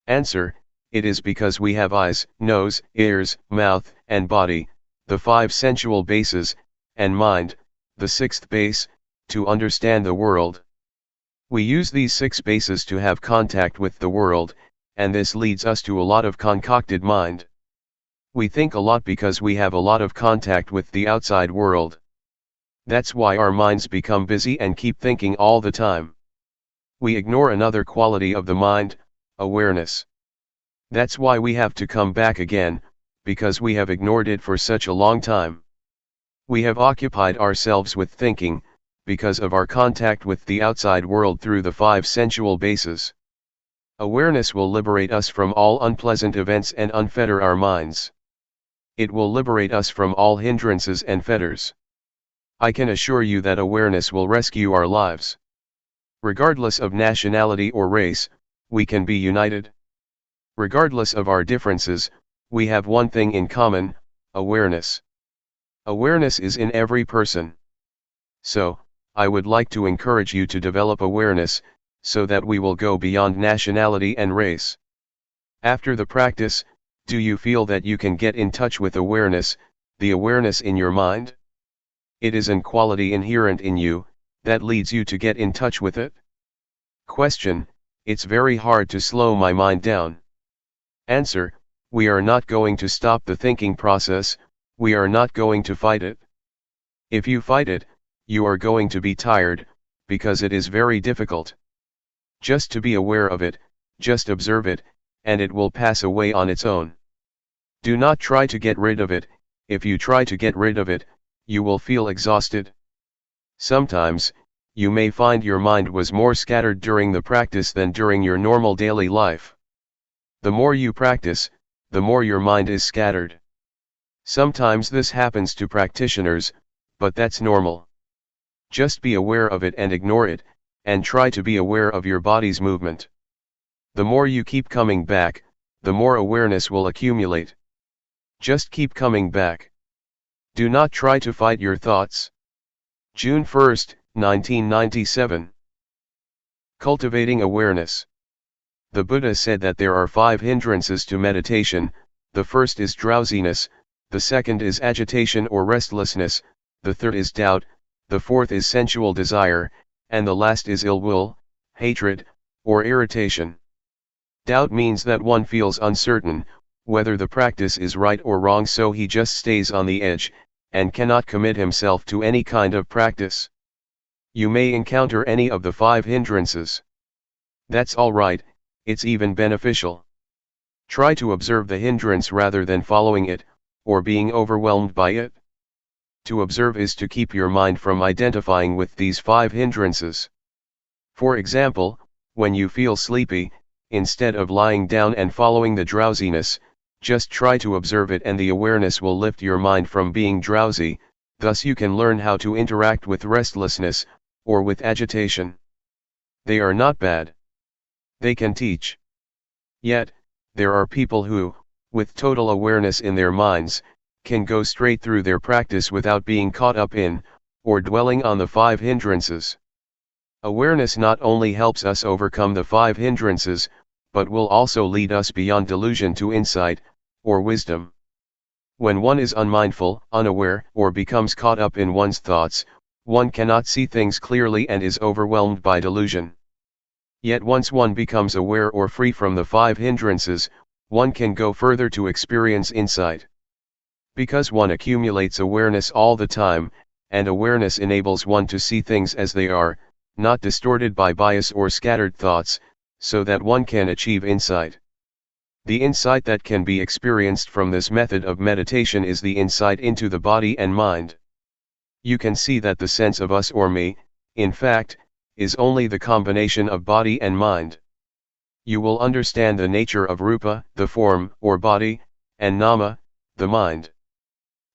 Answer: it is because we have eyes, nose, ears, mouth, and body, the 5 sensual bases, and mind, the 6th base, to understand the world. We use these 6 bases to have contact with the world, and this leads us to a lot of concocted mind. We think a lot because we have a lot of contact with the outside world. That's why our minds become busy and keep thinking all the time. We ignore another quality of the mind, awareness. That's why we have to come back again, because we have ignored it for such a long time. We have occupied ourselves with thinking, because of our contact with the outside world through the 5 sensual bases. Awareness will liberate us from all unpleasant events and unfetter our minds. It will liberate us from all hindrances and fetters. I can assure you that awareness will rescue our lives. Regardless of nationality or race, we can be united. Regardless of our differences, we have one thing in common: awareness. Awareness is in every person. So, I would like to encourage you to develop awareness, so that we will go beyond nationality and race. After the practice, do you feel that you can get in touch with awareness, the awareness in your mind? It is an quality inherent in you, that leads you to get in touch with it. Question: it's very hard to slow my mind down. Answer: we are not going to stop the thinking process, we are not going to fight it. If you fight it, you are going to be tired, because it is very difficult. Just to be aware of it, just observe it, and it will pass away on its own. Do not try to get rid of it. If you try to get rid of it, you will feel exhausted. Sometimes, you may find your mind was more scattered during the practice than during your normal daily life. The more you practice, the more your mind is scattered. Sometimes this happens to practitioners, but that's normal. Just be aware of it and ignore it, and try to be aware of your body's movement. The more you keep coming back, the more awareness will accumulate. Just keep coming back. Do not try to fight your thoughts. June 1, 1997. Cultivating awareness. The Buddha said that there are 5 hindrances to meditation: the first is drowsiness, the second is agitation or restlessness, the third is doubt, the fourth is sensual desire, and the last is ill will, hatred, or irritation. Doubt means that one feels uncertain, whether the practice is right or wrong, so he just stays on the edge, and cannot commit himself to any kind of practice. You may encounter any of the 5 hindrances. That's alright, it's even beneficial. Try to observe the hindrance rather than following it, or being overwhelmed by it. To observe is to keep your mind from identifying with these 5 hindrances. For example, when you feel sleepy, instead of lying down and following the drowsiness, just try to observe it, and the awareness will lift your mind from being drowsy. Thus you can learn how to interact with restlessness, or with agitation. They are not bad. They can teach. Yet, there are people who, with total awareness in their minds, can go straight through their practice without being caught up in, or dwelling on the 5 hindrances. Awareness not only helps us overcome the 5 hindrances, but will also lead us beyond delusion to insight, or wisdom. When one is unmindful, unaware, or becomes caught up in one's thoughts, one cannot see things clearly and is overwhelmed by delusion. Yet once one becomes aware or free from the 5 hindrances, one can go further to experience insight. Because one accumulates awareness all the time, and awareness enables one to see things as they are, not distorted by bias or scattered thoughts, so that one can achieve insight. The insight that can be experienced from this method of meditation is the insight into the body and mind. You can see that the sense of us or me, in fact, is only the combination of body and mind. You will understand the nature of rupa, the form or body, and nama, the mind.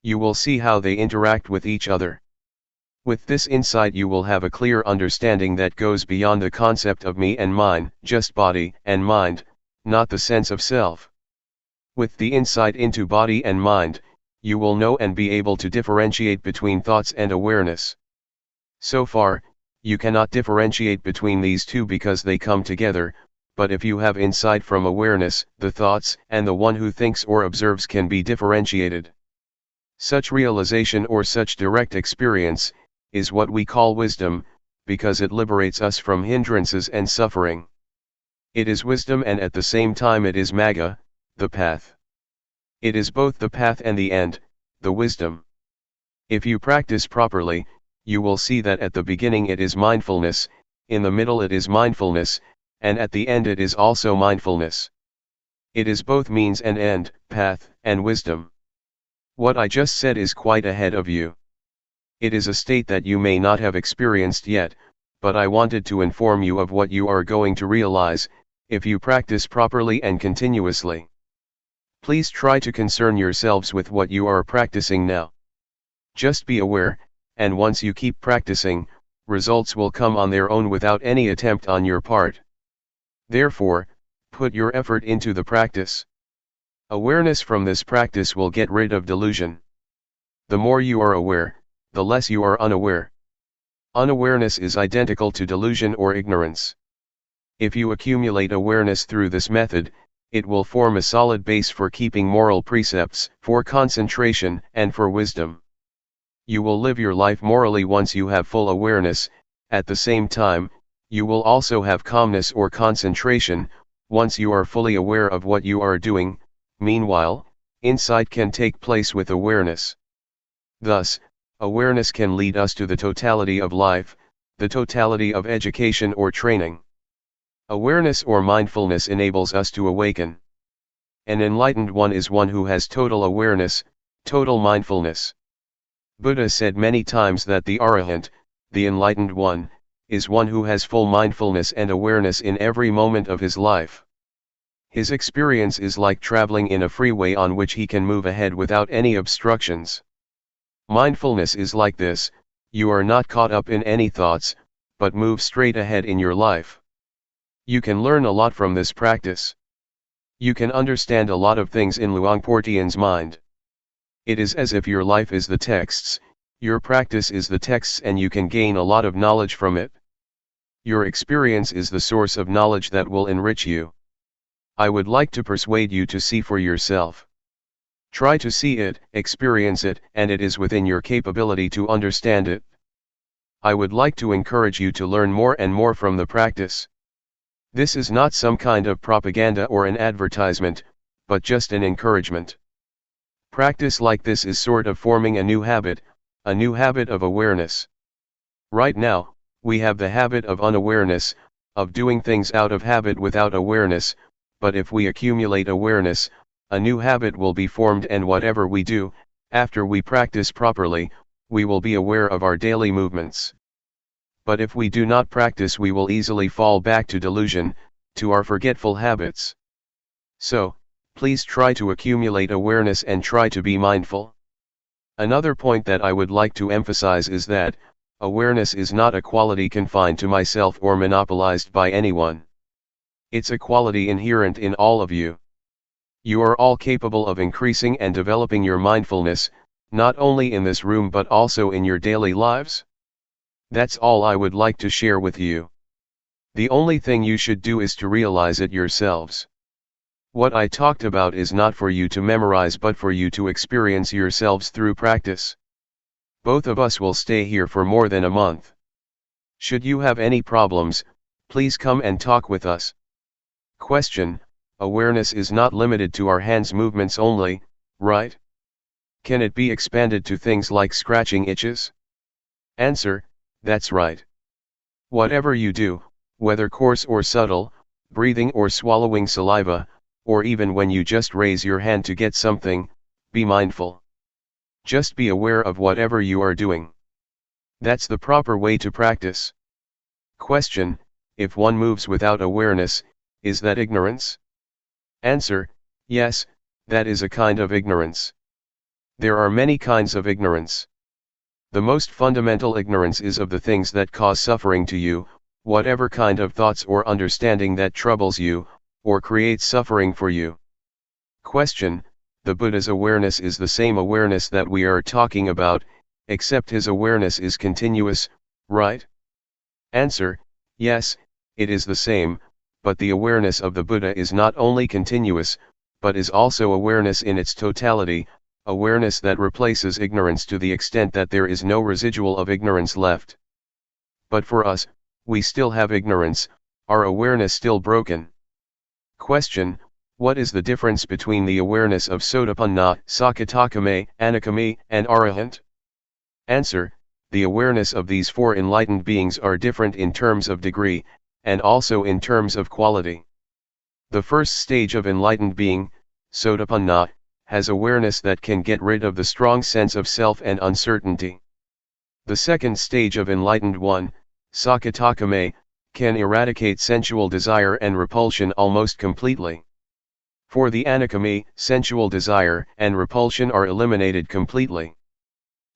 You will see how they interact with each other. With this insight you will have a clear understanding that goes beyond the concept of me and mine, just body and mind, not the sense of self. With the insight into body and mind, you will know and be able to differentiate between thoughts and awareness. So far, you cannot differentiate between these two because they come together, but if you have insight from awareness, the thoughts and the one who thinks or observes can be differentiated. Such realization or such direct experience is what we call wisdom, because it liberates us from hindrances and suffering. It is wisdom, and at the same time it is magga, the path. It is both the path and the end, the wisdom. If you practice properly, you will see that at the beginning it is mindfulness, in the middle it is mindfulness, and at the end it is also mindfulness. It is both means and end, path and wisdom. What I just said is quite ahead of you. It is a state that you may not have experienced yet, but I wanted to inform you of what you are going to realize, if you practice properly and continuously. Please try to concern yourselves with what you are practicing now. Just be aware, and once you keep practicing, results will come on their own without any attempt on your part. Therefore, put your effort into the practice. Awareness from this practice will get rid of delusion. The more you are aware, the less you are unaware. Unawareness is identical to delusion or ignorance. If you accumulate awareness through this method, it will form a solid base for keeping moral precepts, for concentration, and for wisdom. You will live your life morally once you have full awareness. At the same time, you will also have calmness or concentration, once you are fully aware of what you are doing. Meanwhile, insight can take place with awareness. Thus, awareness can lead us to the totality of life, the totality of education or training. Awareness or mindfulness enables us to awaken. An enlightened one is one who has total awareness, total mindfulness. Buddha said many times that the Arahant, the enlightened one, is one who has full mindfulness and awareness in every moment of his life. His experience is like traveling in a freeway on which he can move ahead without any obstructions. Mindfulness is like this: you are not caught up in any thoughts, but move straight ahead in your life. You can learn a lot from this practice. You can understand a lot of things in Luangpor Teean's mind. It is as if your life is the texts, your practice is the texts, and you can gain a lot of knowledge from it. Your experience is the source of knowledge that will enrich you. I would like to persuade you to see for yourself. Try to see it, experience it, and it is within your capability to understand it. I would like to encourage you to learn more and more from the practice. This is not some kind of propaganda or an advertisement, but just an encouragement. Practice like this is sort of forming a new habit of awareness. Right now, we have the habit of unawareness, of doing things out of habit without awareness, but if we accumulate awareness, a new habit will be formed, and whatever we do, after we practice properly, we will be aware of our daily movements. But if we do not practice, we will easily fall back to delusion, to our forgetful habits. So, please try to accumulate awareness and try to be mindful. Another point that I would like to emphasize is that, awareness is not a quality confined to myself or monopolized by anyone. It's a quality inherent in all of you. You are all capable of increasing and developing your mindfulness, not only in this room but also in your daily lives. That's all I would like to share with you. The only thing you should do is to realize it yourselves. What I talked about is not for you to memorize but for you to experience yourselves through practice. Both of us will stay here for more than a month. Should you have any problems, please come and talk with us. Question: awareness is not limited to our hands movements only, right? Can it be expanded to things like scratching itches? Answer: that's right. Whatever you do, whether coarse or subtle, breathing or swallowing saliva, or even when you just raise your hand to get something, be mindful. Just be aware of whatever you are doing. That's the proper way to practice. Question: if one moves without awareness, is that ignorance? Answer: yes, that is a kind of ignorance. There are many kinds of ignorance. The most fundamental ignorance is of the things that cause suffering to you, whatever kind of thoughts or understanding that troubles you, or creates suffering for you. Question: the Buddha's awareness is the same awareness that we are talking about, except his awareness is continuous, right? Answer: yes, it is the same, but the awareness of the Buddha is not only continuous, but is also awareness in its totality, awareness that replaces ignorance to the extent that there is no residual of ignorance left. But for us, we still have ignorance, our awareness still broken. Question: what is the difference between the awareness of Sotapanna, Sakadagami, Anagami, and Arahant? Answer: the awareness of these four enlightened beings are different in terms of degree, and also in terms of quality. The first stage of enlightened being, Sotapanna, has awareness that can get rid of the strong sense of self and uncertainty. The second stage of enlightened one, Sakadagami, can eradicate sensual desire and repulsion almost completely. For the Anagami, sensual desire and repulsion are eliminated completely.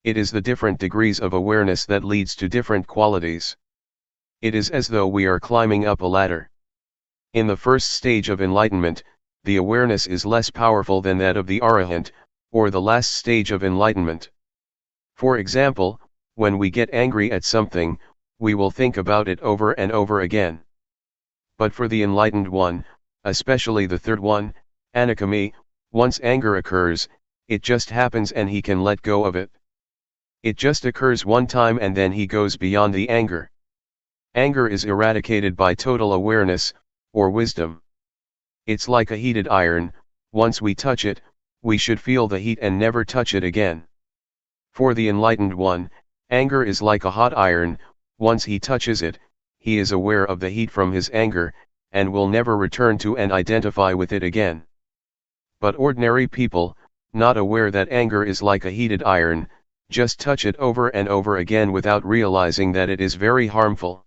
It is the different degrees of awareness that leads to different qualities. It is as though we are climbing up a ladder. In the first stage of enlightenment, the awareness is less powerful than that of the Arahant, or the last stage of enlightenment. For example, when we get angry at something, we will think about it over and over again. But for the enlightened one, especially the third one, Anagami, once anger occurs, it just happens and he can let go of it. It just occurs one time and then he goes beyond the anger. Anger is eradicated by total awareness, or wisdom. It's like a heated iron, once we touch it, we should feel the heat and never touch it again. For the enlightened one, anger is like a hot iron, once he touches it, he is aware of the heat from his anger, and will never return to and identify with it again. But ordinary people, not aware that anger is like a heated iron, just touch it over and over again without realizing that it is very harmful.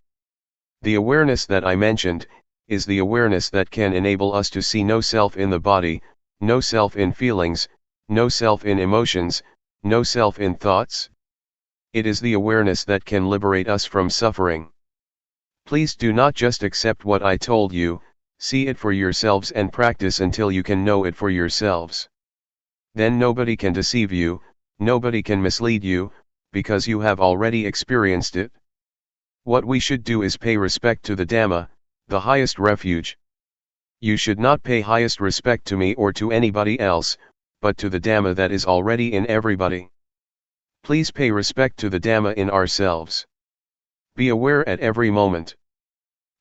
The awareness that I mentioned, is the awareness that can enable us to see no self in the body, no self in feelings, no self in emotions, no self in thoughts. It is the awareness that can liberate us from suffering. Please do not just accept what I told you, see it for yourselves and practice until you can know it for yourselves. Then nobody can deceive you, nobody can mislead you, because you have already experienced it. What we should do is pay respect to the Dhamma, the highest refuge. You should not pay highest respect to me or to anybody else, but to the Dhamma that is already in everybody. Please pay respect to the Dhamma in ourselves. Be aware at every moment.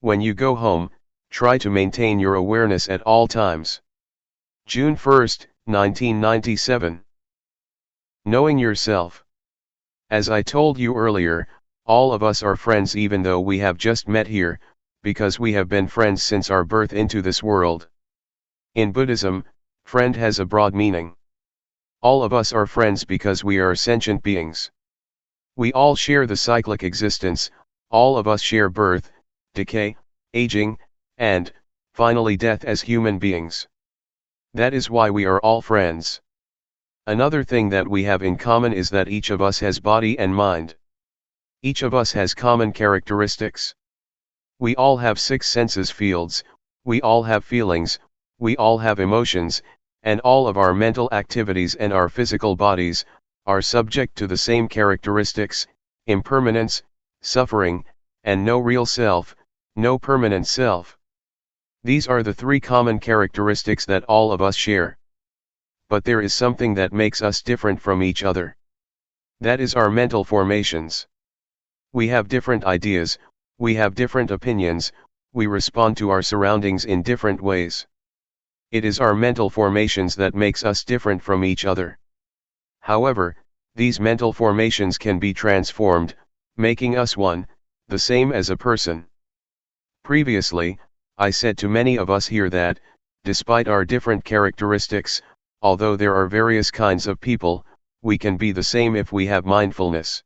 When you go home, try to maintain your awareness at all times. June 1, 1997. Knowing yourself. As I told you earlier, all of us are friends even though we have just met here, because we have been friends since our birth into this world. In Buddhism, friend has a broad meaning. All of us are friends because we are sentient beings. We all share the cyclic existence, all of us share birth, decay, aging, and, finally death as human beings. That is why we are all friends. Another thing that we have in common is that each of us has body and mind. Each of us has common characteristics. We all have 6 senses fields, we all have feelings, we all have emotions, and all of our mental activities and our physical bodies are subject to the same characteristics: impermanence, suffering, and no real self, no permanent self. These are the 3 common characteristics that all of us share. But there is something that makes us different from each other. That is our mental formations. We have different ideas, we have different opinions, we respond to our surroundings in different ways. It is our mental formations that makes us different from each other. However, these mental formations can be transformed, making us one, the same as a person. Previously, I said to many of us here that, despite our different characteristics, although there are various kinds of people, we can be the same if we have mindfulness.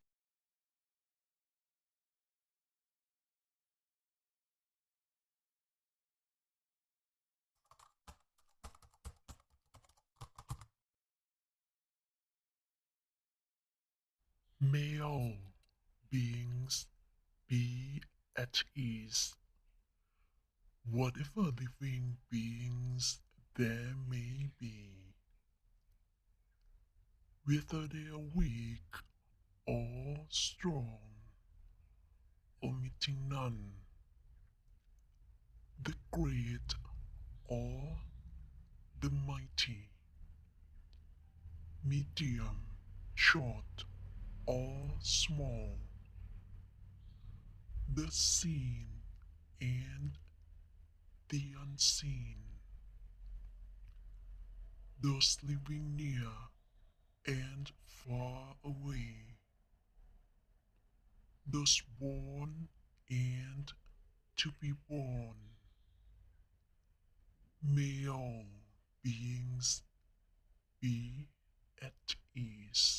May all beings be at ease, whatever living beings there may be, whether they are weak or strong, omitting none, the great or the mighty, medium, short or small, the seen and the unseen, those living near and far away, those born and to be born. May all beings be at ease.